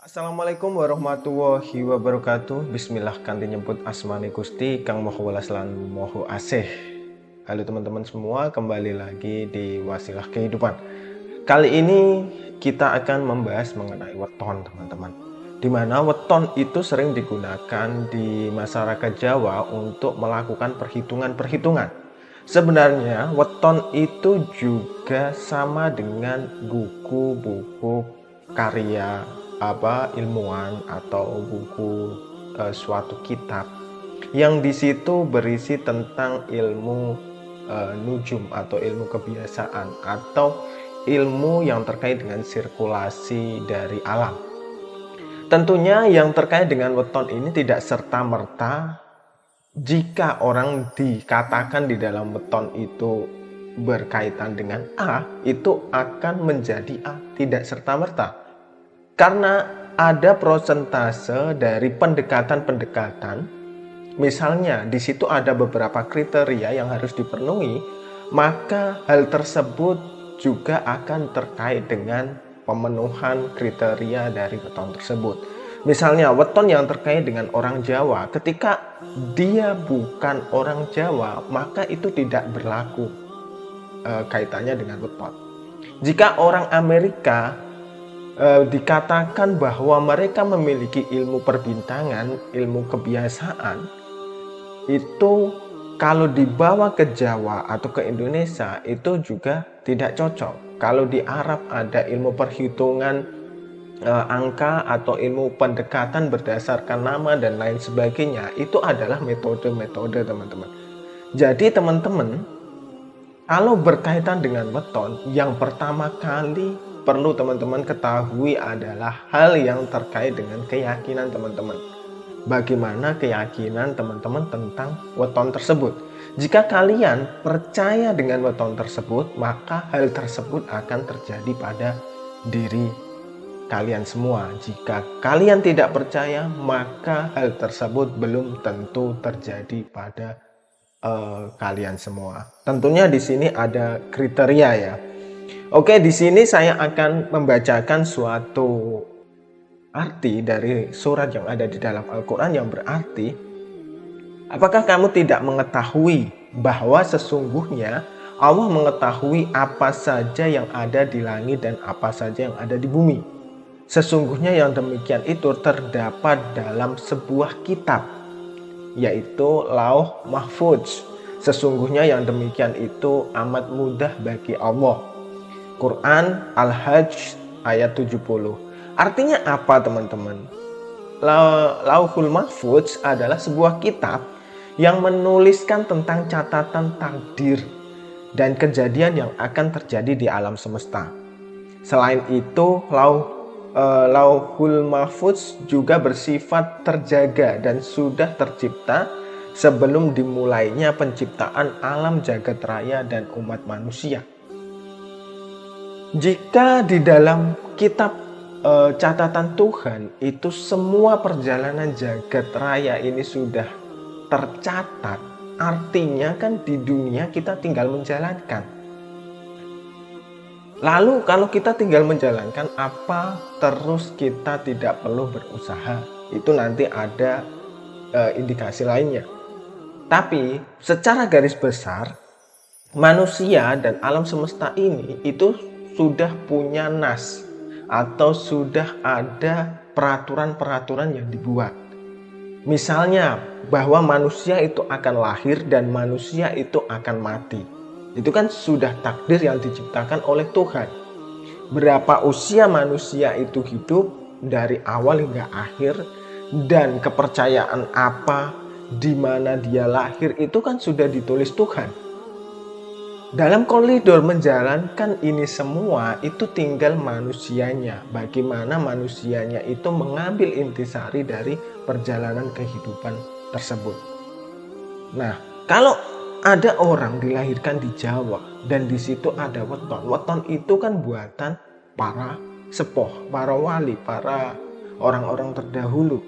Assalamualaikum warahmatullahi wabarakatuh. Bismillah kanthi nyebut asmani Gusti Kang Maha Welas lan Maha Asih. Halo teman-teman semua, kembali lagi di Wasilah Kehidupan. Kali ini kita akan membahas mengenai weton, teman-teman. Di mana weton itu sering digunakan di masyarakat Jawa untuk melakukan perhitungan-perhitungan. Sebenarnya weton itu juga sama dengan buku-buku karya ilmuwan atau buku suatu kitab yang di situ berisi tentang ilmu nujum atau ilmu kebiasaan atau ilmu yang terkait dengan sirkulasi dari alam. Tentunya yang terkait dengan weton ini tidak serta-merta jika orang dikatakan di dalam weton itu berkaitan dengan A, itu akan menjadi A, tidak serta-merta. Karena ada prosentase dari pendekatan-pendekatan, misalnya di situ ada beberapa kriteria yang harus dipenuhi, maka hal tersebut juga akan terkait dengan pemenuhan kriteria dari weton tersebut. Misalnya weton yang terkait dengan orang Jawa, ketika dia bukan orang Jawa, maka itu tidak berlaku kaitannya dengan weton. Jika orang Amerika dikatakan bahwa mereka memiliki ilmu perbintangan, ilmu kebiasaan, itu kalau dibawa ke Jawa atau ke Indonesia itu juga tidak cocok. Kalau di Arab ada ilmu perhitungan angka atau ilmu pendekatan berdasarkan nama dan lain sebagainya, itu adalah metode-metode, teman-teman. Jadi teman-teman, kalau berkaitan dengan weton, yang pertama kali perlu teman-teman ketahui adalah hal yang terkait dengan keyakinan teman-teman. Bagaimana keyakinan teman-teman tentang weton tersebut. Jika kalian percaya dengan weton tersebut, maka hal tersebut akan terjadi pada diri kalian semua. Jika kalian tidak percaya, maka hal tersebut belum tentu terjadi pada kalian semua. Tentunya di sini ada kriteria ya. Oke, di sini saya akan membacakan suatu arti dari surat yang ada di dalam Al-Quran yang berarti, apakah kamu tidak mengetahui bahwa sesungguhnya Allah mengetahui apa saja yang ada di langit dan apa saja yang ada di bumi. Sesungguhnya yang demikian itu terdapat dalam sebuah kitab, yaitu Lauh Mahfudz. Sesungguhnya yang demikian itu amat mudah bagi Allah. Quran Al-Hajj ayat 70. Artinya apa teman-teman? Lauhul Mahfudz adalah sebuah kitab yang menuliskan tentang catatan takdir dan kejadian yang akan terjadi di alam semesta. Selain itu, Lauhul Mahfudz juga bersifat terjaga dan sudah tercipta sebelum dimulainya penciptaan alam jagat raya dan umat manusia. Jika di dalam kitab catatan Tuhan itu semua perjalanan jagat raya ini sudah tercatat, artinya kan di dunia kita tinggal menjalankan. Lalu kalau kita tinggal menjalankan, apa terus kita tidak perlu berusaha? Itu nanti ada indikasi lainnya. Tapi secara garis besar, manusia dan alam semesta ini itu sudah punya nas atau sudah ada peraturan-peraturan yang dibuat. Misalnya bahwa manusia itu akan lahir dan manusia itu akan mati. Itu kan sudah takdir yang diciptakan oleh Tuhan. Berapa usia manusia itu hidup dari awal hingga akhir dan kepercayaan apa, di mana dia lahir itu kan sudah ditulis Tuhan. Dalam koridor menjalankan ini semua itu tinggal manusianya. Bagaimana manusianya itu mengambil intisari dari perjalanan kehidupan tersebut. Nah, kalau ada orang dilahirkan di Jawa dan di situ ada weton. Weton itu kan buatan para sepuh, para wali, para orang-orang terdahulu.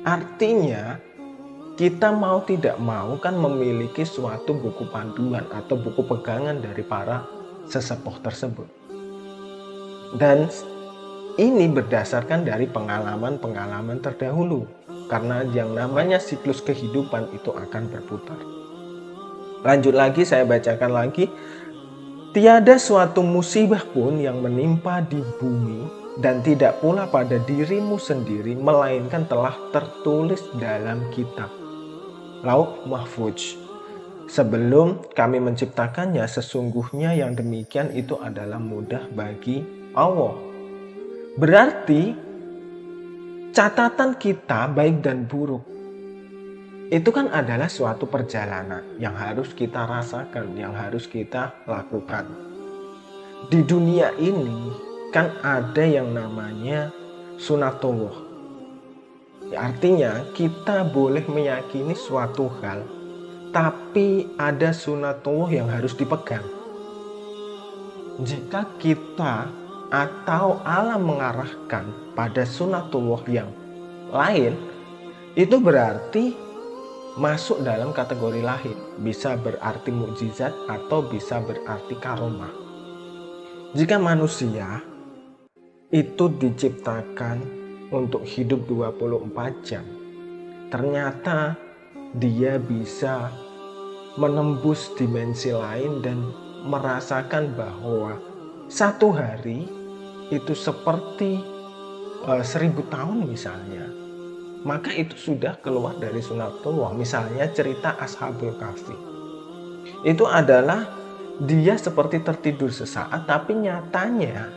Artinya kita mau tidak mau kan memiliki suatu buku panduan atau buku pegangan dari para sesepuh tersebut. Dan ini berdasarkan dari pengalaman-pengalaman terdahulu. Karena yang namanya siklus kehidupan itu akan berputar. Lanjut lagi, saya bacakan lagi. Tiada suatu musibah pun yang menimpa di bumi dan tidak pula pada dirimu sendiri, melainkan telah tertulis dalam kitab Lauh Mahfuz. Sebelum kami menciptakannya, sesungguhnya yang demikian itu adalah mudah bagi Allah. Berarti catatan kita baik dan buruk itu kan adalah suatu perjalanan yang harus kita rasakan, yang harus kita lakukan. Di dunia ini kan ada yang namanya sunatullah. Artinya kita boleh meyakini suatu hal, tapi ada sunatullah yang harus dipegang. Jika kita atau alam mengarahkan pada sunatullah yang lain, itu berarti masuk dalam kategori lain. Bisa berarti mukjizat atau bisa berarti karomah. Jika manusia itu diciptakan untuk hidup 24 jam, ternyata dia bisa menembus dimensi lain dan merasakan bahwa satu hari itu seperti 1000 tahun misalnya, maka itu sudah keluar dari sunatullah. Misalnya cerita Ashabul Kahfi, itu adalah dia seperti tertidur sesaat, tapi nyatanya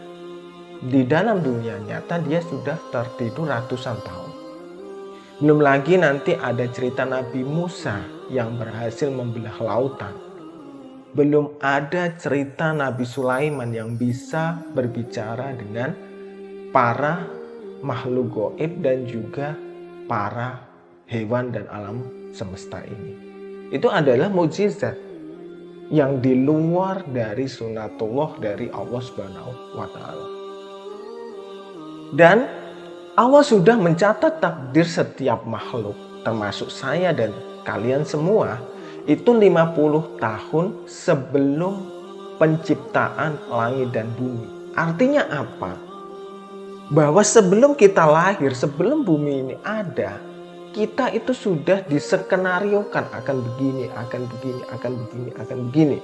di dalam dunia nyata dia sudah tertidur ratusan tahun. Belum lagi nanti ada cerita Nabi Musa yang berhasil membelah lautan. Belum ada cerita Nabi Sulaiman yang bisa berbicara dengan para makhluk gaib dan juga para hewan dan alam semesta ini. Itu adalah mukjizat yang di luar dari sunatullah dari Allah Subhanahu wa taala. Dan Allah sudah mencatat takdir setiap makhluk, termasuk saya dan kalian semua, itu 50 tahun sebelum penciptaan langit dan bumi. Artinya apa? Bahwa sebelum kita lahir, sebelum bumi ini ada, kita itu sudah diskenariokan akan begini, akan begini, akan begini, akan begini.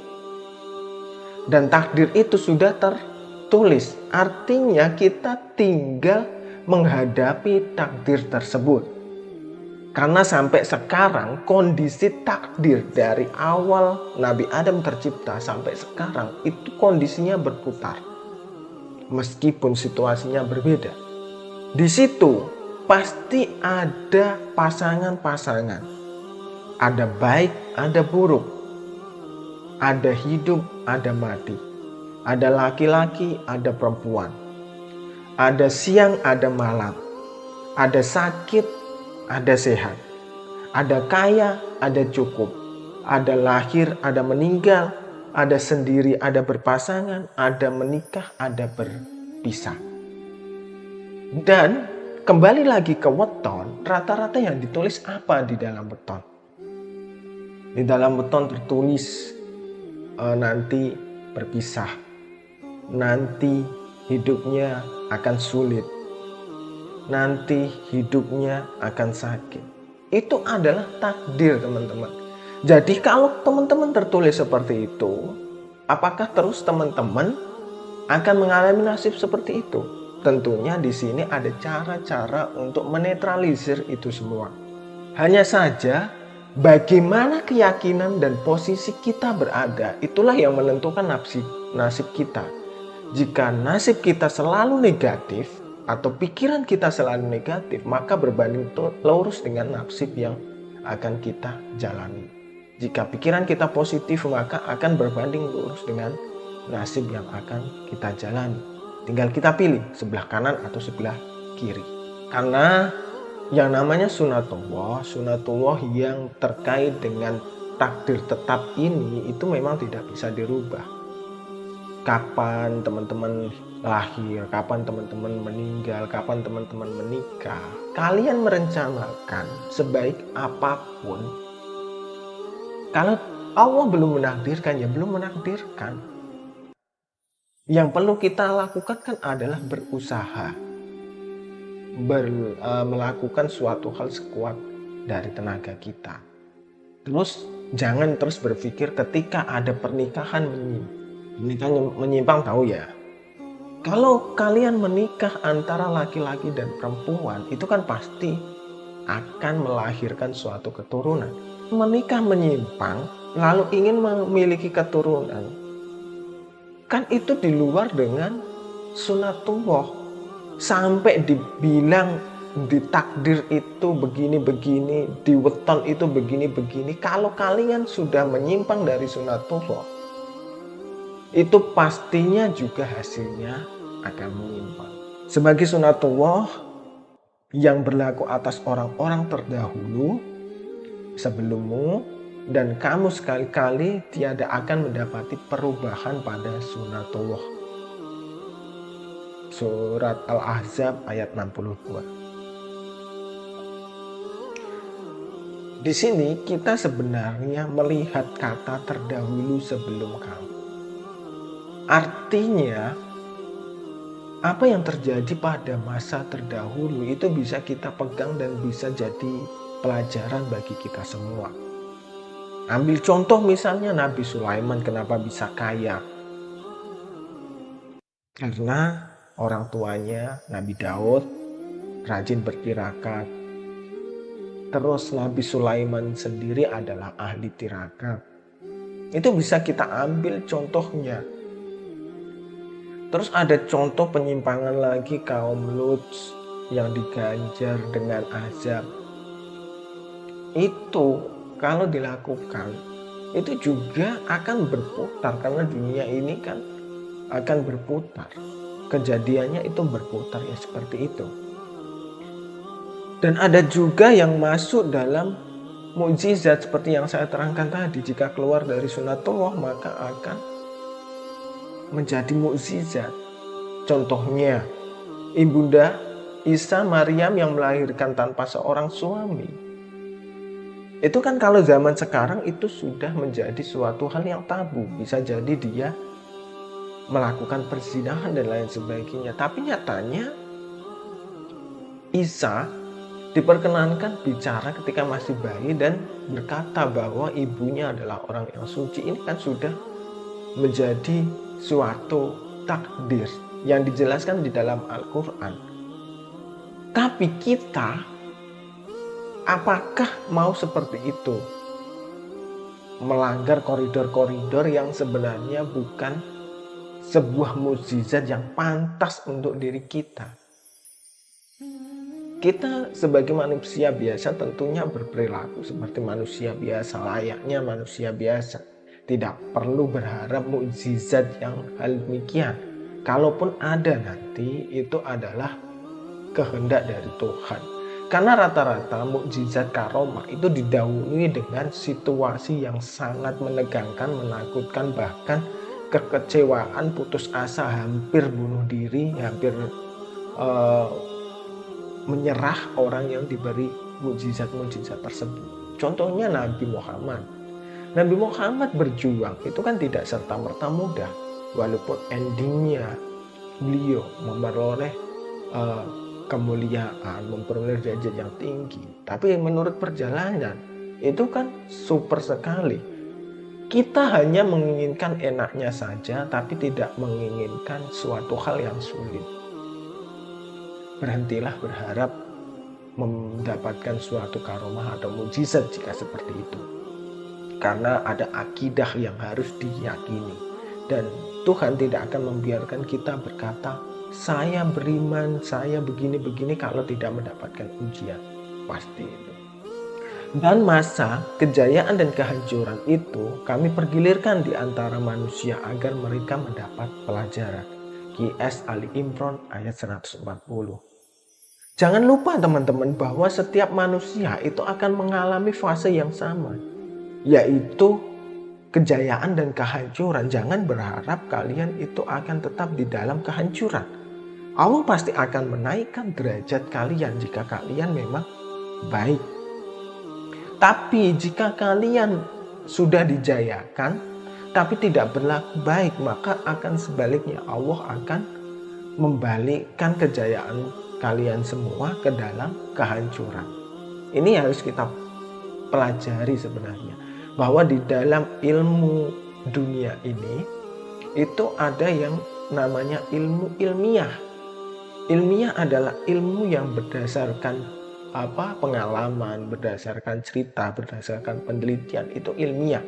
Dan takdir itu sudah tertulis. Artinya kita tinggal menghadapi takdir tersebut. Karena sampai sekarang kondisi takdir dari awal Nabi Adam tercipta sampai sekarang itu kondisinya berputar. Meskipun situasinya berbeda. Di situ pasti ada pasangan-pasangan. Ada baik, ada buruk. Ada hidup, ada mati. Ada laki-laki, ada perempuan. Ada siang, ada malam. Ada sakit, ada sehat, ada kaya, ada cukup, ada lahir, ada meninggal, ada sendiri, ada berpasangan, ada menikah, ada berpisah. Dan kembali lagi ke weton, rata-rata yang ditulis apa di dalam weton? Di dalam weton tertulis nanti berpisah, nanti hidupnya akan sulit, nanti hidupnya akan sakit. Itu adalah takdir, teman-teman. Jadi kalau teman-teman tertulis seperti itu, apakah terus teman-teman akan mengalami nasib seperti itu? Tentunya di sini ada cara-cara untuk menetralisir itu semua. Hanya saja bagaimana keyakinan dan posisi kita berada, itulah yang menentukan nasib kita. Jika nasib kita selalu negatif, atau pikiran kita selalu negatif, maka berbanding lurus dengan nasib yang akan kita jalani. Jika pikiran kita positif, maka akan berbanding lurus dengan nasib yang akan kita jalani. Tinggal kita pilih sebelah kanan atau sebelah kiri. Karena yang namanya sunatullah yang terkait dengan takdir tetap ini itu memang tidak bisa dirubah. Kapan teman-teman lahir, kapan teman-teman meninggal, kapan teman-teman menikah, kalian merencanakan sebaik apapun, kalau Allah belum menakdirkan, ya belum menakdirkan. Yang perlu kita lakukan kan adalah berusaha. melakukan suatu hal sekuat dari tenaga kita. Terus jangan terus berpikir ketika ada pernikahan menyimpang, tahu ya. Kalau kalian menikah antara laki-laki dan perempuan, itu kan pasti akan melahirkan suatu keturunan. Menikah menyimpang, lalu ingin memiliki keturunan, kan itu di luar dengan sunatullah. Sampai dibilang di takdir itu begini-begini, di weton itu begini-begini. Kalau kalian sudah menyimpang dari sunatullah, itu pastinya juga hasilnya akan menyimpang. Sebagai sunatullah yang berlaku atas orang-orang terdahulu sebelummu, dan kamu sekali-kali tiada akan mendapati perubahan pada sunatullah. Surat Al-Ahzab ayat 62. Di sini kita sebenarnya melihat kata terdahulu sebelum kamu. Artinya apa yang terjadi pada masa terdahulu itu bisa kita pegang dan bisa jadi pelajaran bagi kita semua. Ambil contoh misalnya Nabi Sulaiman kenapa bisa kaya? Karena orang tuanya Nabi Daud rajin bertirakat. Terus Nabi Sulaiman sendiri adalah ahli tirakat. Itu bisa kita ambil contohnya. Terus ada contoh penyimpangan lagi kaum Lut yang diganjar dengan azab. Itu kalau dilakukan itu juga akan berputar, karena dunia ini kan akan berputar. Kejadiannya itu berputar ya seperti itu. Dan ada juga yang masuk dalam mukjizat seperti yang saya terangkan tadi. Jika keluar dari sunatullah maka akan menjadi mukjizat. Contohnya Ibunda Isa Maryam yang melahirkan tanpa seorang suami. Itu kan kalau zaman sekarang itu sudah menjadi suatu hal yang tabu. Bisa jadi dia melakukan perzinahan dan lain sebagainya. Tapi nyatanya Isa diperkenankan bicara ketika masih bayi dan berkata bahwa ibunya adalah orang yang suci. Ini kan sudah menjadi suatu takdir yang dijelaskan di dalam Al-Quran. Tapi kita apakah mau seperti itu? Melanggar koridor-koridor yang sebenarnya bukan sebuah mukjizat yang pantas untuk diri kita. Kita sebagai manusia biasa tentunya berperilaku seperti manusia biasa, layaknya manusia biasa. Tidak perlu berharap mukjizat yang hal demikian. Kalaupun ada nanti itu adalah kehendak dari Tuhan. Karena rata-rata mukjizat karomah itu didahului dengan situasi yang sangat menegangkan, menakutkan, bahkan kekecewaan, putus asa, hampir bunuh diri, hampir menyerah orang yang diberi mukjizat-mukjizat tersebut. Contohnya Nabi Muhammad. Nabi Muhammad berjuang itu kan tidak serta-merta mudah. Walaupun endingnya beliau memperoleh kemuliaan, memperoleh derajat yang tinggi. Tapi menurut perjalanan itu kan super sekali. Kita hanya menginginkan enaknya saja, tapi tidak menginginkan suatu hal yang sulit. Berhentilah berharap mendapatkan suatu karomah atau mukjizat jika seperti itu. Karena ada akidah yang harus diyakini. Dan Tuhan tidak akan membiarkan kita berkata, saya beriman, saya begini-begini kalau tidak mendapatkan ujian. Pasti itu. Dan masa kejayaan dan kehancuran itu kami pergilirkan di antara manusia agar mereka mendapat pelajaran. QS Ali Imran ayat 140. Jangan lupa teman-teman bahwa setiap manusia itu akan mengalami fase yang sama, yaitu kejayaan dan kehancuran. Jangan berharap kalian itu akan tetap di dalam kehancuran. Allah pasti akan menaikkan derajat kalian jika kalian memang baik. Tapi jika kalian sudah dijayakan tapi tidak berlaku baik, maka akan sebaliknya Allah akan membalikkan kejayaan kalian semua ke dalam kehancuran. Ini harus kita pelajari sebenarnya, bahwa di dalam ilmu dunia ini itu ada yang namanya ilmu ilmiah. Ilmiah adalah ilmu yang berdasarkan pengalaman, berdasarkan cerita, berdasarkan penelitian, itu ilmiah.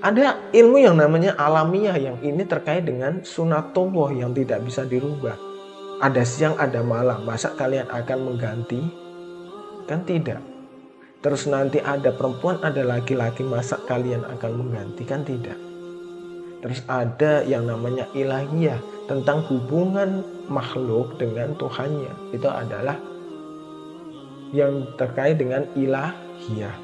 Ada ilmu yang namanya alamiah, yang ini terkait dengan sunatullah yang tidak bisa dirubah. Ada siang, ada malam, masa kalian akan mengganti? Kan tidak. Terus nanti ada perempuan, ada laki-laki, masa kalian akan mengganti? Kan tidak. Terus ada yang namanya ilahiyah, tentang hubungan makhluk dengan Tuhannya. Itu adalah yang terkait dengan ilahiyah.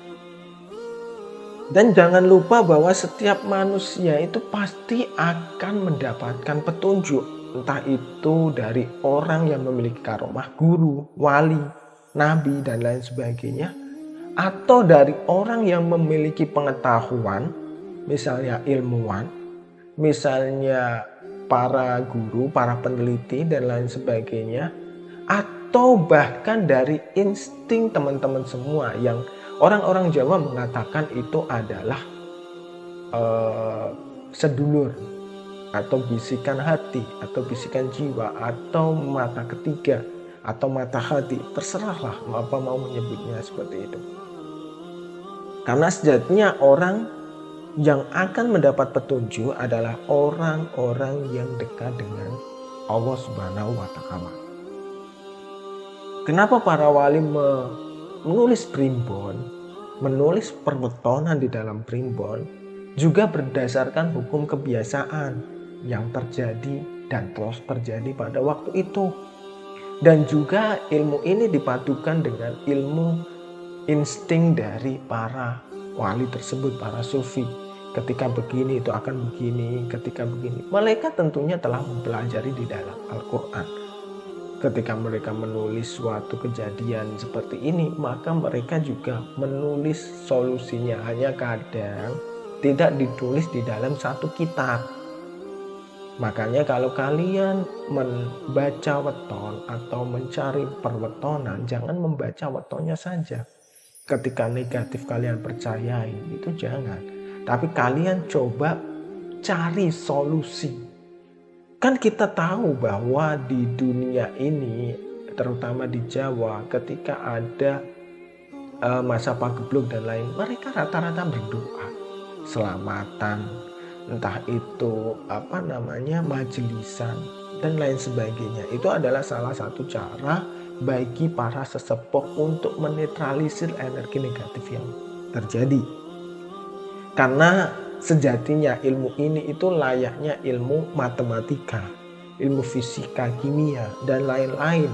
Dan jangan lupa bahwa setiap manusia itu pasti akan mendapatkan petunjuk. Entah itu dari orang yang memiliki karomah, guru, wali, nabi, dan lain sebagainya. Atau dari orang yang memiliki pengetahuan, misalnya ilmuwan, misalnya para guru, para peneliti, dan lain sebagainya. Atau bahkan dari insting teman-teman semua yang orang-orang Jawa mengatakan itu adalah sedulur, atau bisikan hati, atau bisikan jiwa, atau mata ketiga, atau mata hati. Terserahlah apa mau menyebutnya seperti itu. Karena sejatinya orang yang akan mendapat petunjuk adalah orang-orang yang dekat dengan Allah Subhanahu wa Ta'ala. Kenapa para wali menulis primbon, menulis perwetonan di dalam primbon, juga berdasarkan hukum kebiasaan yang terjadi dan terus terjadi pada waktu itu. Dan juga ilmu ini dipadukan dengan ilmu insting dari para wali tersebut, para sufi. Ketika begini itu akan begini, ketika begini. Mereka tentunya telah mempelajari di dalam Al-Quran. Ketika mereka menulis suatu kejadian seperti ini, maka mereka juga menulis solusinya. Hanya kadang tidak ditulis di dalam satu kitab. Makanya kalau kalian membaca weton atau mencari perwetonan, jangan membaca wetonnya saja. Ketika negatif kalian percayai, itu jangan. Tapi kalian coba cari solusi. Kan kita tahu bahwa di dunia ini, terutama di Jawa, ketika ada masa pagebluk dan lain, mereka rata-rata berdoa selamatan, entah itu majelisan dan lain sebagainya. Itu adalah salah satu cara bagi para sesepuh untuk menetralisir energi negatif yang terjadi. Karena sejatinya ilmu ini itu layaknya ilmu matematika, ilmu fisika, kimia, dan lain-lain,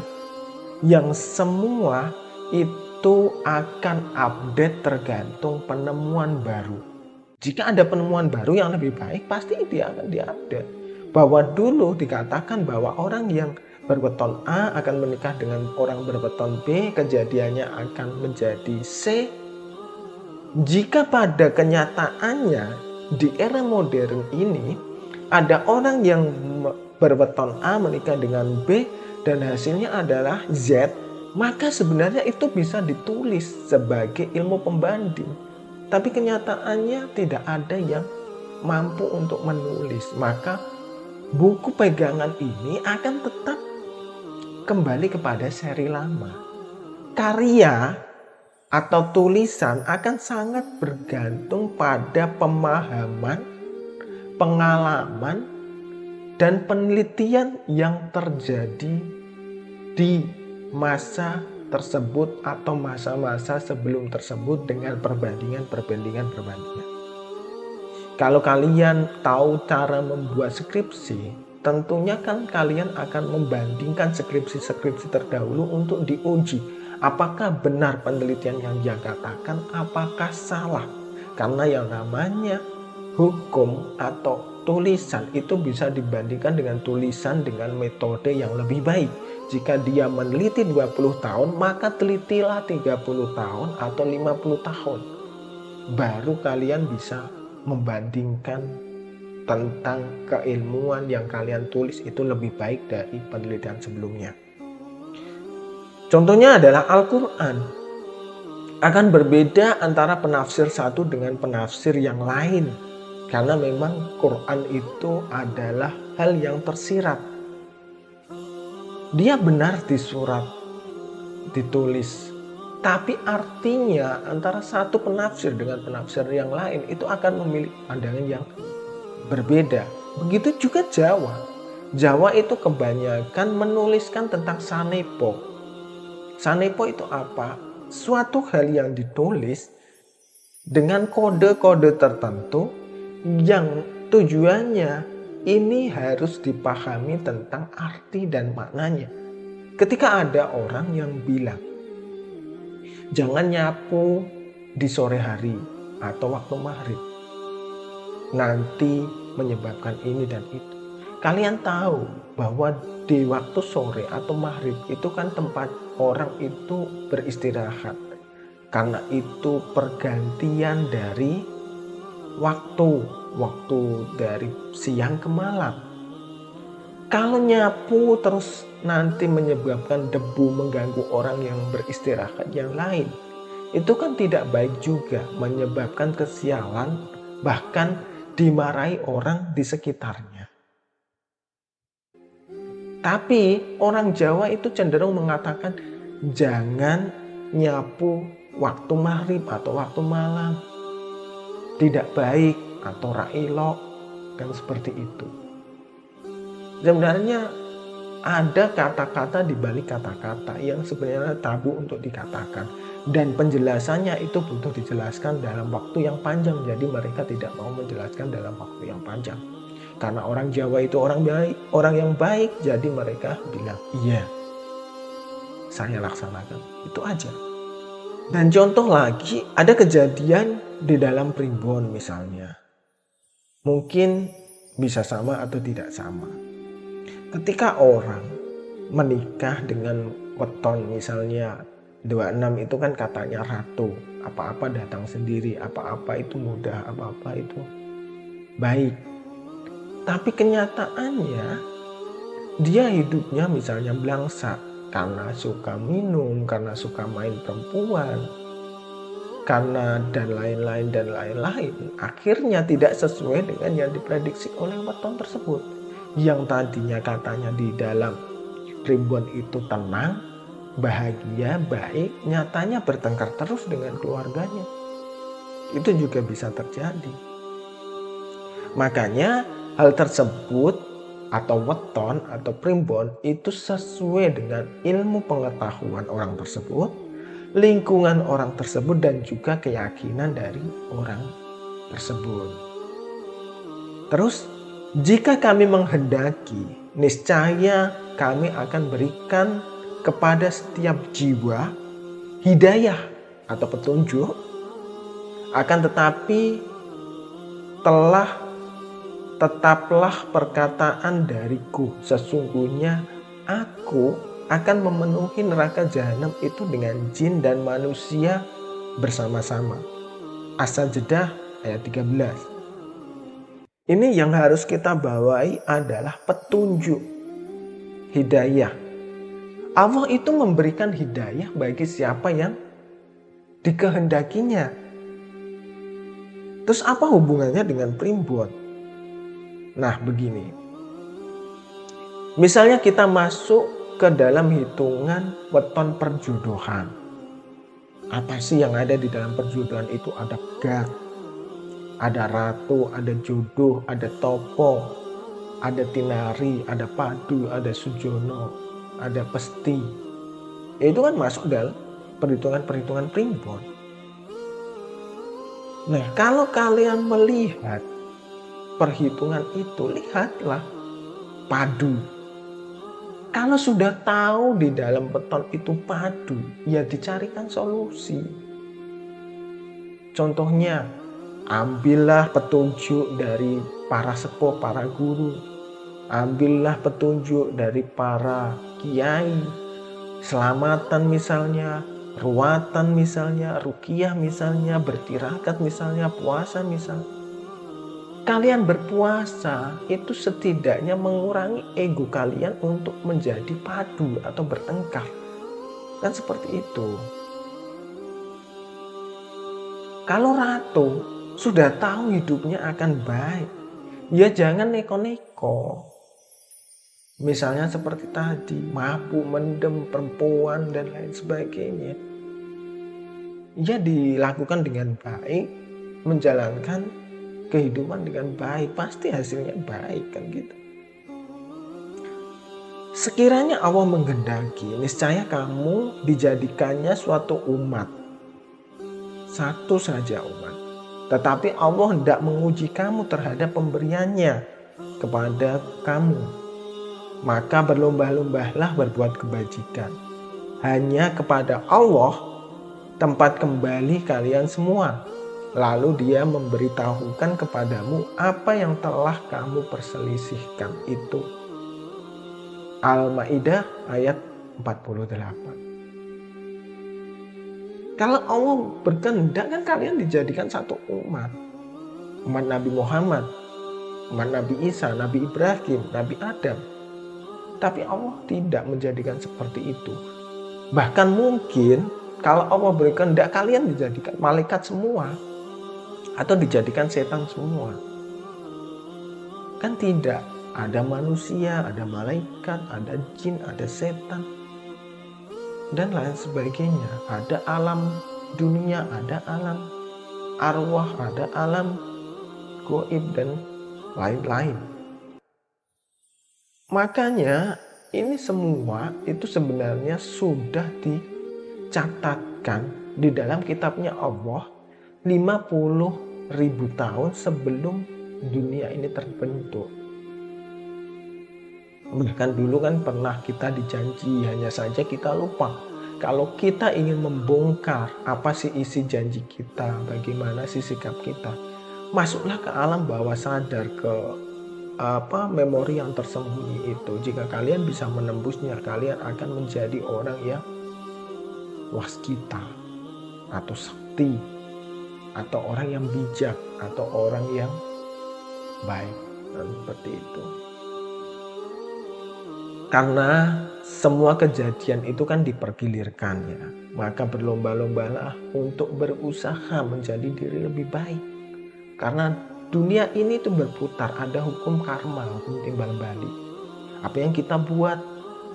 yang semua itu akan update tergantung penemuan baru. Jika ada penemuan baru yang lebih baik, pasti dia akan diupdate. Bahwa dulu dikatakan bahwa orang yang berweton A akan menikah dengan orang berweton B, kejadiannya akan menjadi C. Jika pada kenyataannya di era modern ini ada orang yang berweton A menikah dengan B dan hasilnya adalah Z, maka sebenarnya itu bisa ditulis sebagai ilmu pembanding. Tapi kenyataannya tidak ada yang mampu untuk menulis. Maka buku pegangan ini akan tetap kembali kepada seri lama. Karya atau tulisan akan sangat bergantung pada pemahaman, pengalaman, dan penelitian yang terjadi di masa tersebut atau masa-masa sebelum tersebut dengan perbandingan. Kalau kalian tahu cara membuat skripsi, tentunya kan kalian akan membandingkan skripsi-skripsi terdahulu untuk diuji. Apakah benar penelitian yang dia katakan, apakah salah? Karena yang namanya hukum atau tulisan itu bisa dibandingkan dengan tulisan dengan metode yang lebih baik. Jika dia meneliti 20 tahun, maka telitilah 30 tahun atau 50 tahun. Baru kalian bisa membandingkan tentang keilmuan yang kalian tulis itu lebih baik dari penelitian sebelumnya. Contohnya adalah Al-Quran. Akan berbeda antara penafsir satu dengan penafsir yang lain. Karena memang Quran itu adalah hal yang tersirat. Dia benar di surat, ditulis. Tapi artinya antara satu penafsir dengan penafsir yang lain itu akan memiliki pandangan yang berbeda. Begitu juga Jawa. Jawa itu kebanyakan menuliskan tentang sanepo. Sanepo itu apa? Suatu hal yang ditulis dengan kode-kode tertentu yang tujuannya ini harus dipahami tentang arti dan maknanya. Ketika ada orang yang bilang, jangan nyapu di sore hari atau waktu maghrib, nanti menyebabkan ini dan itu. Kalian tahu bahwa di waktu sore atau maghrib itu kan tempat orang itu beristirahat. Karena itu pergantian dari waktu dari siang ke malam. Kalau nyapu terus nanti menyebabkan debu mengganggu orang yang beristirahat yang lain, itu kan tidak baik juga, menyebabkan kesialan, bahkan dimarahi orang di sekitarnya. Tapi orang Jawa itu cenderung mengatakan jangan nyapu waktu maghrib atau waktu malam, tidak baik atau railok, kan seperti itu. Sebenarnya ada kata-kata di balik kata-kata yang sebenarnya tabu untuk dikatakan, dan penjelasannya itu butuh dijelaskan dalam waktu yang panjang. Jadi mereka tidak mau menjelaskan dalam waktu yang panjang. Karena orang Jawa itu orang baik, orang yang baik, jadi mereka bilang, iya, saya laksanakan. Itu aja. Dan contoh lagi, ada kejadian di dalam primbon misalnya. Mungkin bisa sama atau tidak sama. Ketika orang menikah dengan weton misalnya 26 itu kan katanya ratu. Apa-apa datang sendiri, apa-apa itu mudah, apa-apa itu baik. Tapi kenyataannya dia hidupnya misalnya belangsak karena suka minum, karena suka main perempuan, karena dan lain-lain. Akhirnya tidak sesuai dengan yang diprediksi oleh weton tersebut. Yang tadinya katanya di dalam primbon itu tenang, bahagia, baik, nyatanya bertengkar terus dengan keluarganya. Itu juga bisa terjadi. Makanya hal tersebut atau weton atau primbon itu sesuai dengan ilmu pengetahuan orang tersebut, lingkungan orang tersebut, dan juga keyakinan dari orang tersebut. Terus jika kami menghendaki, niscaya kami akan berikan kepada setiap jiwa hidayah atau petunjuk. Akan tetapi tetaplah perkataan dariku, sesungguhnya aku akan memenuhi neraka jahanam itu dengan jin dan manusia bersama-sama. As-Sajdah ayat 13. Ini yang harus kita bawai adalah petunjuk, hidayah. Allah itu memberikan hidayah bagi siapa yang dikehendakinya. Terus apa hubungannya dengan primbon? Nah begini, misalnya kita masuk ke dalam hitungan weton perjodohan. Apa sih yang ada di dalam perjodohan itu? Ada gad, ada ratu, ada jodoh, ada topo, ada tinari, ada padu, ada sujono, ada pesti. Itu kan masuk dalam perhitungan primbon. Nah, kalau kalian melihat perhitungan itu, lihatlah padu. Kalau sudah tahu di dalam weton itu padu, ya dicarikan solusi. Contohnya, ambillah petunjuk dari para sepuh, para guru. Ambillah petunjuk dari para kiai. Selamatan misalnya, ruatan misalnya, ruqyah misalnya, bertirakat misalnya, puasa misalnya. Kalian berpuasa itu setidaknya mengurangi ego kalian untuk menjadi padu atau bertengkar. Kan seperti itu. Kalau ratu sudah tahu hidupnya akan baik, ya jangan neko-neko. Misalnya seperti tadi, mabuk, mendem, perempuan, dan lain sebagainya. Ya dilakukan dengan baik, menjalankan kehidupan dengan baik, pasti hasilnya baik kan gitu. Sekiranya Allah menghendaki, niscaya kamu dijadikannya suatu umat. Satu saja umat. Tetapi Allah hendak menguji kamu terhadap pemberiannya kepada kamu. Maka berlomba-lombalah berbuat kebajikan. Hanya kepada Allah tempat kembali kalian semua. Lalu dia memberitahukan kepadamu apa yang telah kamu perselisihkan itu. Al-Maidah ayat 48. Kalau Allah berkehendak kan kalian dijadikan satu umat. Umat Nabi Muhammad, umat Nabi Isa, Nabi Ibrahim, Nabi Adam. Tapi Allah tidak menjadikan seperti itu. Bahkan mungkin kalau Allah berkehendak kalian dijadikan malaikat semua. Atau dijadikan setan semua. Kan tidak. Ada manusia, ada malaikat, ada jin, ada setan. Dan lain sebagainya. Ada alam dunia, ada alam arwah, ada alam gaib dan lain-lain. Makanya ini semua itu sebenarnya sudah dicatatkan di dalam kitabnya Allah 50.000 tahun sebelum dunia ini terbentuk. Bahkan dulu kan pernah kita dijanji, hanya saja kita lupa. Kalau kita ingin membongkar apa sih isi janji kita, bagaimana sih sikap kita, masuklah ke alam bawah sadar, ke memori yang tersembunyi itu. Jika kalian bisa menembusnya, kalian akan menjadi orang yang waskita atau sakti, atau orang yang bijak, atau orang yang baik, dan seperti itu. Karena semua kejadian itu kan dipergilirkan ya, maka berlomba-lombalah untuk berusaha menjadi diri lebih baik. Karena dunia ini tuh berputar, ada hukum karma, hukum timbal balik. Apa yang kita buat,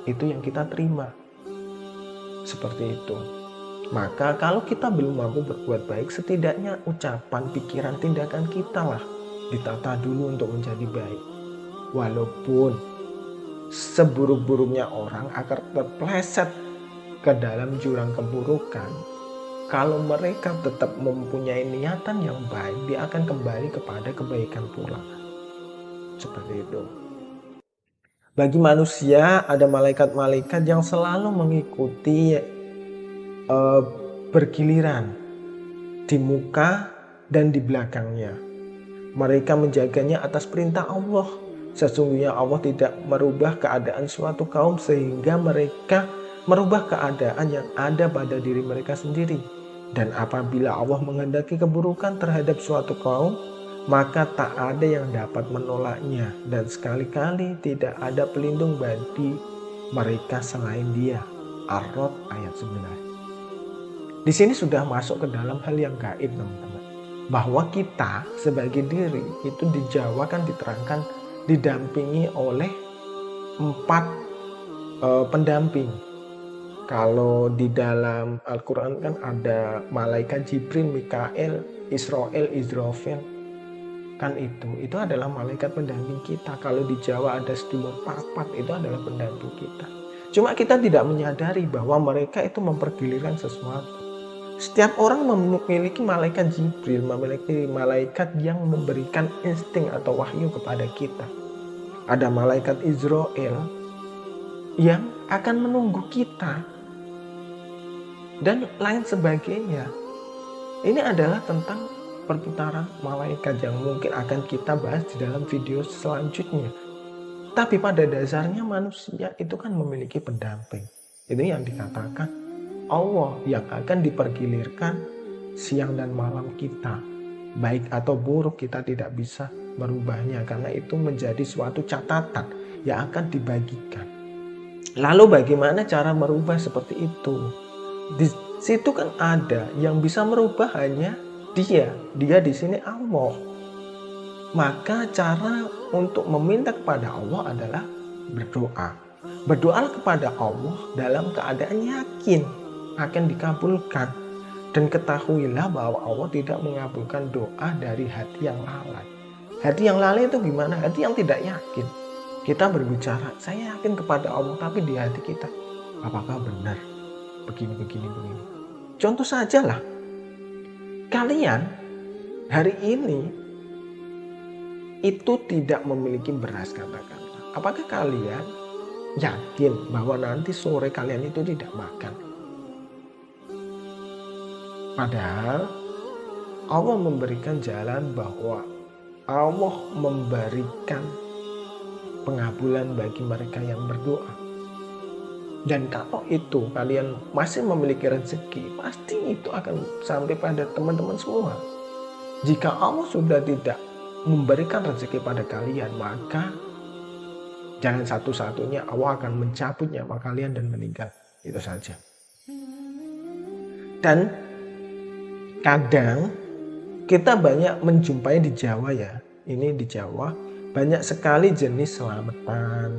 itu yang kita terima. Seperti itu. Maka kalau kita belum mampu berbuat baik, setidaknya ucapan, pikiran, tindakan kita lah ditata dulu untuk menjadi baik. Walaupun seburuk-buruknya orang akan terpleset ke dalam jurang keburukan, kalau mereka tetap mempunyai niatan yang baik, dia akan kembali kepada kebaikan pula. Seperti itu. Bagi manusia ada malaikat-malaikat yang selalu mengikuti bergiliran di muka dan di belakangnya. Mereka menjaganya atas perintah Allah. Sesungguhnya Allah tidak merubah keadaan suatu kaum sehingga mereka merubah keadaan yang ada pada diri mereka sendiri. Dan apabila Allah menghendaki keburukan terhadap suatu kaum, maka tak ada yang dapat menolaknya. Dan sekali-kali tidak ada pelindung bagi mereka selain Dia. Ar-Rod ayat 9. Di sini sudah masuk ke dalam hal yang gaib, teman-teman. Bahwa kita sebagai diri itu di Jawa kan diterangkan didampingi oleh 4 pendamping. Kalau di dalam Al-Quran kan ada malaikat Jibril, Mikael, Israel, Israfil. Kan itu adalah malaikat pendamping kita. Kalau di Jawa ada sedulur papat, itu adalah pendamping kita. Cuma kita tidak menyadari bahwa mereka itu mempergilirkan sesuatu. Setiap orang memiliki malaikat Jibril, memiliki malaikat yang memberikan insting atau wahyu kepada kita. Ada malaikat Israel yang akan menunggu kita dan lain sebagainya. Ini adalah tentang perputaran malaikat yang mungkin akan kita bahas di dalam video selanjutnya. Tapi pada dasarnya manusia itu kan memiliki pendamping. Itu yang dikatakan Allah yang akan dipergilirkan siang dan malam kita. Baik atau buruk kita tidak bisa merubahnya, karena itu menjadi suatu catatan yang akan dibagikan. Lalu bagaimana cara merubah seperti itu? Di situ kan ada yang bisa merubah hanya dia. Dia di sini Allah. Maka cara untuk meminta kepada Allah adalah berdoa. Berdoa kepada Allah dalam keadaan yakin akan dikabulkan. Dan ketahuilah bahwa Allah tidak mengabulkan doa dari hati yang lalai. Hati yang lalai itu gimana? Hati yang tidak yakin. Kita berbicara, saya yakin kepada Allah, tapi di hati kita, apakah benar? Begini. Contoh saja lah, kalian hari ini itu tidak memiliki beras katakanlah. Apakah kalian yakin bahwa nanti sore kalian itu tidak makan? Padahal Allah memberikan jalan bahwa Allah memberikan pengabulan bagi mereka yang berdoa. Dan kalau itu kalian masih memiliki rezeki, pasti itu akan sampai pada teman-teman semua. Jika Allah sudah tidak memberikan rezeki pada kalian, maka jalan satu-satunya Allah akan mencabut nyawa kalian dan meninggal. Itu saja. Dan kadang kita banyak menjumpai di Jawa ya. Ini di Jawa banyak sekali jenis selamatan,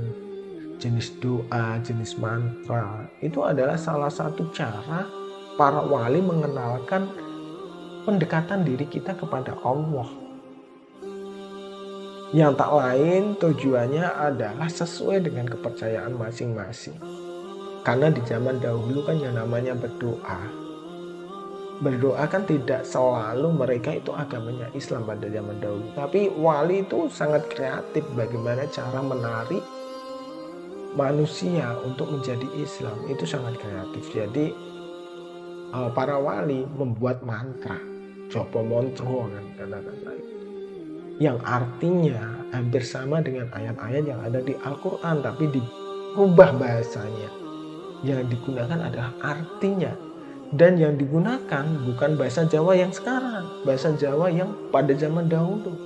jenis doa, jenis mantra. Itu adalah salah satu cara para wali mengenalkan pendekatan diri kita kepada Allah. Yang tak lain tujuannya adalah sesuai dengan kepercayaan masing-masing. Karena di zaman dahulu kan yang namanya berdoa. Berdoa kan tidak selalu mereka itu agamanya Islam pada zaman dahulu. Tapi wali itu sangat kreatif bagaimana cara menarik manusia untuk menjadi Islam. Itu sangat kreatif. Jadi para wali membuat mantra, Jopo Montro kan kata-kata itu, yang artinya hampir sama dengan ayat-ayat yang ada di Al-Quran, tapi dirubah bahasanya. Yang digunakan adalah artinya. Dan yang digunakan bukan bahasa Jawa yang sekarang, bahasa Jawa yang pada zaman dahulu,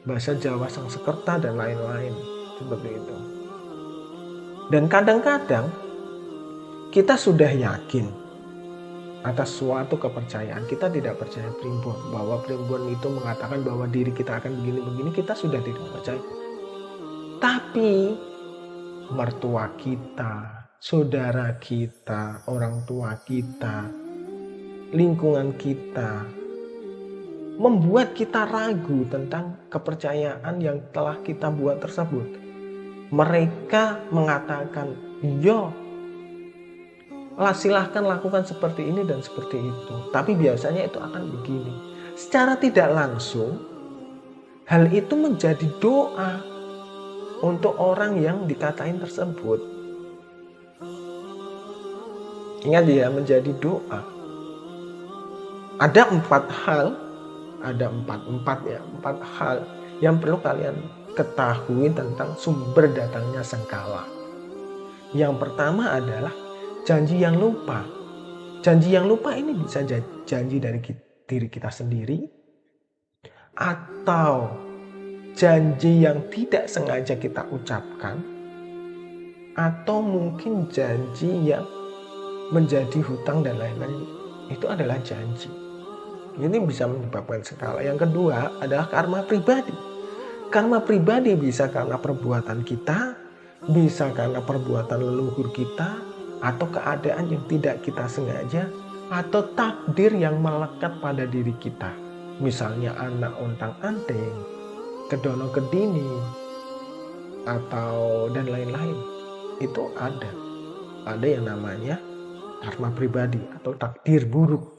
bahasa Jawa Sangsekerta dan lain-lain seperti itu. Dan kadang-kadang kita sudah yakin atas suatu kepercayaan, kita tidak percaya primbon, bahwa primbon itu mengatakan bahwa diri kita akan begini-begini, kita sudah tidak percaya. Tapi mertua kita, saudara kita, orang tua kita, lingkungan kita membuat kita ragu tentang kepercayaan yang telah kita buat tersebut. Mereka mengatakan, "Yo, silahkan lakukan seperti ini dan seperti itu." Tapi biasanya itu akan begini. Secara tidak langsung, hal itu menjadi doa untuk orang yang dikatain tersebut. Ingat ya, menjadi doa. Ada empat hal yang perlu kalian ketahui tentang sumber datangnya sengkala. Yang pertama adalah janji yang lupa. Janji yang lupa ini bisa janji dari diri kita sendiri, atau janji yang tidak sengaja kita ucapkan, atau mungkin janji yang menjadi hutang dan lain-lain. Itu adalah janji. Ini bisa menyebabkan skala. Yang kedua adalah karma pribadi. Karma pribadi bisa karena perbuatan kita, bisa karena perbuatan leluhur kita, atau keadaan yang tidak kita sengaja, atau takdir yang melekat pada diri kita. Misalnya anak ontang-anting, kedono kedini, atau dan lain-lain. Itu ada yang namanya karma pribadi atau takdir buruk.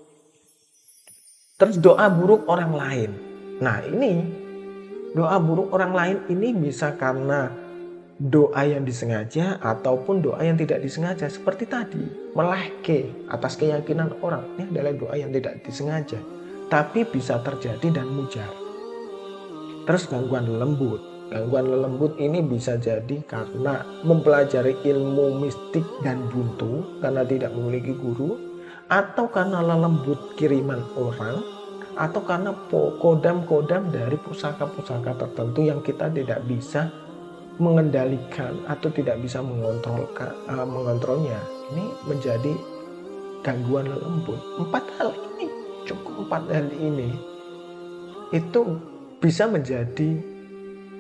Terus doa buruk orang lain. Nah ini, doa buruk orang lain ini bisa karena doa yang disengaja ataupun doa yang tidak disengaja. Seperti tadi, melehke atas keyakinan orang. Ini adalah doa yang tidak disengaja, tapi bisa terjadi dan mujar. Terus gangguan lembut. Gangguan lembut ini bisa jadi karena mempelajari ilmu mistik dan buntu karena tidak memiliki guru, atau karena lembut kiriman orang, atau karena kodam-kodam dari pusaka-pusaka tertentu yang kita tidak bisa mengendalikan atau tidak bisa mengontrolnya, ini menjadi gangguan lembut. 4 hal ini cukup, 4 hal ini itu bisa menjadi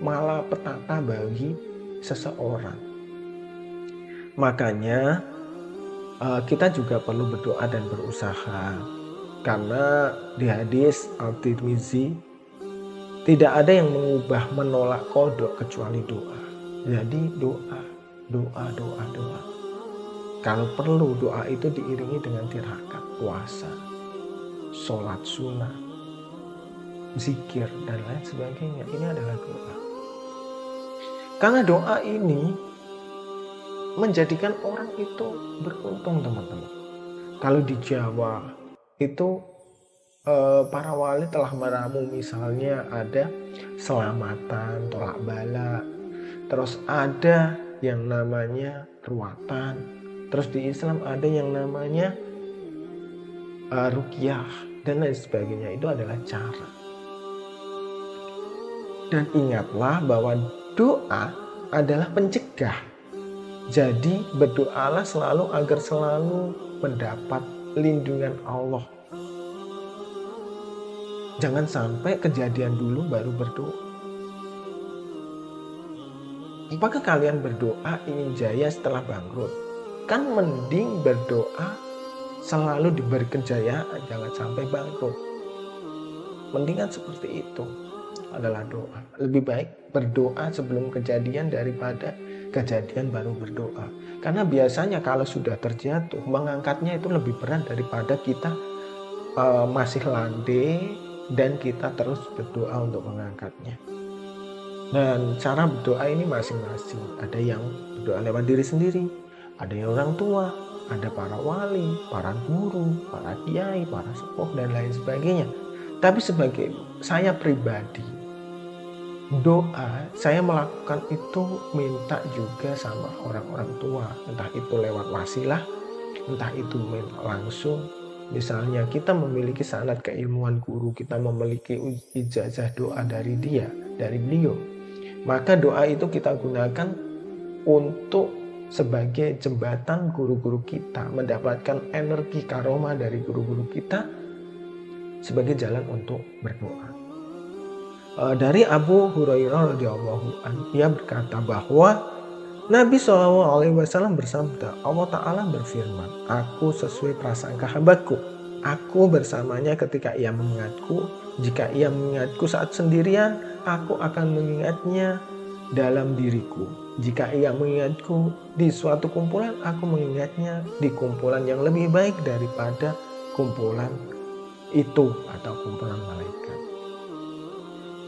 malapetaka bagi seseorang. Makanya kita juga perlu berdoa dan berusaha, karena di hadis Al-Tirmizi tidak ada yang menolak qada kecuali doa. Jadi doa. Kalau perlu doa itu diiringi dengan tirakat, puasa, sholat sunnah, zikir, dan lain sebagainya. Ini adalah doa. Karena doa ini menjadikan orang itu beruntung, teman-teman. Kalau di Jawa itu para wali telah meramu, misalnya ada selamatan, tolak bala, terus ada yang namanya ruatan, terus di Islam ada yang namanya ruqyah, dan lain sebagainya. Itu adalah cara. Dan ingatlah bahwa doa adalah pencegah. Jadi berdoalah selalu agar selalu mendapat lindungan Allah. Jangan sampai kejadian dulu baru berdoa. Apakah kalian berdoa ingin jaya setelah bangkrut? Kan mending berdoa selalu diberi kejayaan, jangan sampai bangkrut. Mendingan seperti itu adalah doa. Lebih baik berdoa sebelum kejadian daripada kejadian baru berdoa. Karena biasanya kalau sudah terjatuh, mengangkatnya itu lebih berat daripada kita masih landai dan kita terus berdoa untuk mengangkatnya. Dan cara berdoa ini masing-masing. Ada yang berdoa lewat diri sendiri, ada yang orang tua, ada para wali, para guru, para kiai, para sepuh, dan lain sebagainya. Tapi sebagai saya pribadi, doa saya melakukan itu minta juga sama orang-orang tua, entah itu lewat wasilah, entah itu langsung. Misalnya kita memiliki sanad keilmuan guru, kita memiliki ijazah doa dari beliau, maka doa itu kita gunakan untuk sebagai jembatan guru-guru kita, mendapatkan energi karomah dari guru-guru kita sebagai jalan untuk berdoa. Dari Abu Hurairah radhiyallahu anhu, ia berkata bahwa Nabi SAW bersabda, Allah Ta'ala berfirman, aku sesuai prasangka hambaku, aku bersamanya ketika ia mengingatku, jika ia mengingatku saat sendirian, aku akan mengingatnya dalam diriku, jika ia mengingatku di suatu kumpulan, aku mengingatnya di kumpulan yang lebih baik daripada kumpulan itu atau kumpulan malaikat.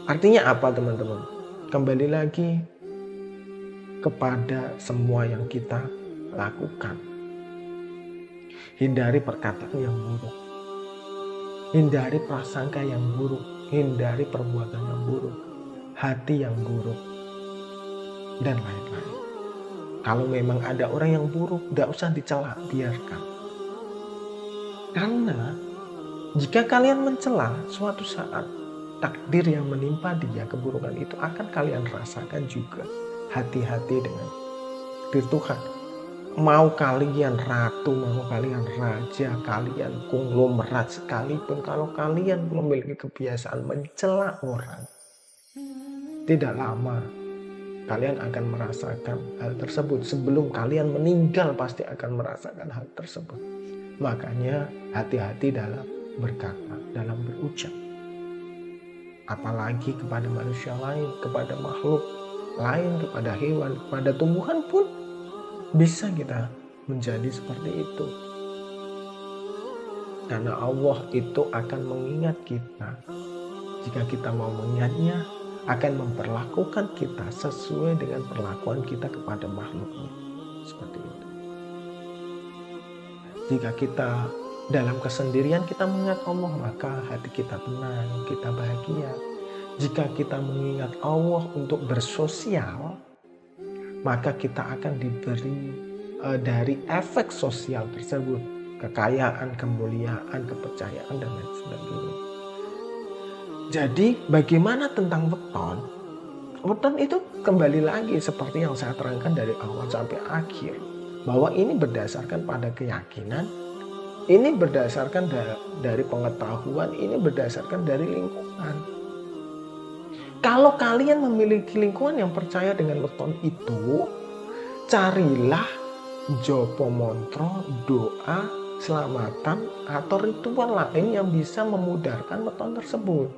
Artinya apa, teman-teman? Kembali lagi kepada semua yang kita lakukan. Hindari perkataan yang buruk, hindari prasangka yang buruk, hindari perbuatan yang buruk, hati yang buruk, dan lain-lain. Kalau memang ada orang yang buruk, tidak usah dicela, biarkan. Karena jika kalian mencela, suatu saat takdir yang menimpa dia, keburukan itu akan kalian rasakan juga. Hati-hati dengan takdir Tuhan. Mau kalian ratu, mau kalian raja, kalian konglomerat sekalipun, kalau kalian memiliki kebiasaan mencela orang, tidak lama kalian akan merasakan hal tersebut. Sebelum kalian meninggal pasti akan merasakan hal tersebut. Makanya hati-hati dalam berkata, dalam berucap. Apalagi kepada manusia lain, kepada makhluk lain, kepada hewan, kepada tumbuhan pun bisa kita menjadi seperti itu. Karena Allah itu akan mengingat kita. Jika kita mau mengingatnya, akan memperlakukan kita sesuai dengan perlakuan kita kepada makhluknya. Seperti itu. Jika kita dalam kesendirian kita mengingat Allah, maka hati kita tenang, kita bahagia. Jika kita mengingat Allah untuk bersosial, maka kita akan diberi dari efek sosial tersebut, kekayaan, kemuliaan, kepercayaan, dan lain sebagainya. Jadi bagaimana tentang weton? weton itu kembali lagi seperti yang saya terangkan dari awal sampai akhir, bahwa ini berdasarkan pada keyakinan, ini berdasarkan dari pengetahuan, ini berdasarkan dari lingkungan. Kalau kalian memiliki lingkungan yang percaya dengan weton itu, carilah jopo montro, doa, selamatan, atau ritual lain yang bisa memudarkan weton tersebut.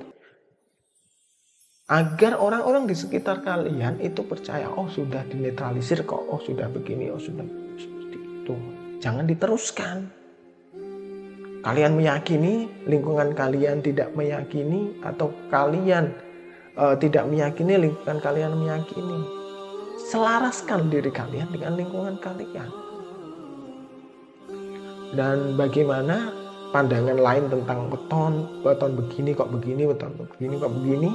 Agar orang-orang di sekitar kalian itu percaya, oh sudah dinetralisir kok, oh sudah begini, oh sudah seperti itu. Jangan diteruskan. Kalian meyakini, lingkungan kalian tidak meyakini, atau kalian tidak meyakini, lingkungan kalian meyakini. Selaraskan diri kalian dengan lingkungan kalian. Dan bagaimana pandangan lain tentang weton begini kok begini, weton begini kok begini,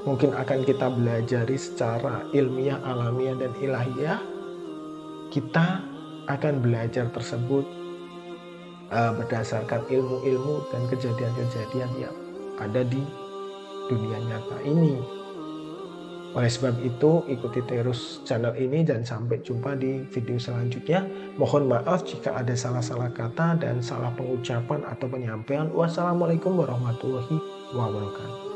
mungkin akan kita belajari secara ilmiah, alamiah, dan ilahiyah. Kita akan belajar tersebut berdasarkan ilmu-ilmu dan kejadian-kejadian yang ada di dunia nyata ini. Oleh sebab itu, ikuti terus channel ini dan sampai jumpa di video selanjutnya. Mohon maaf jika ada salah-salah kata dan salah pengucapan atau penyampaian. Wassalamualaikum warahmatullahi wabarakatuh.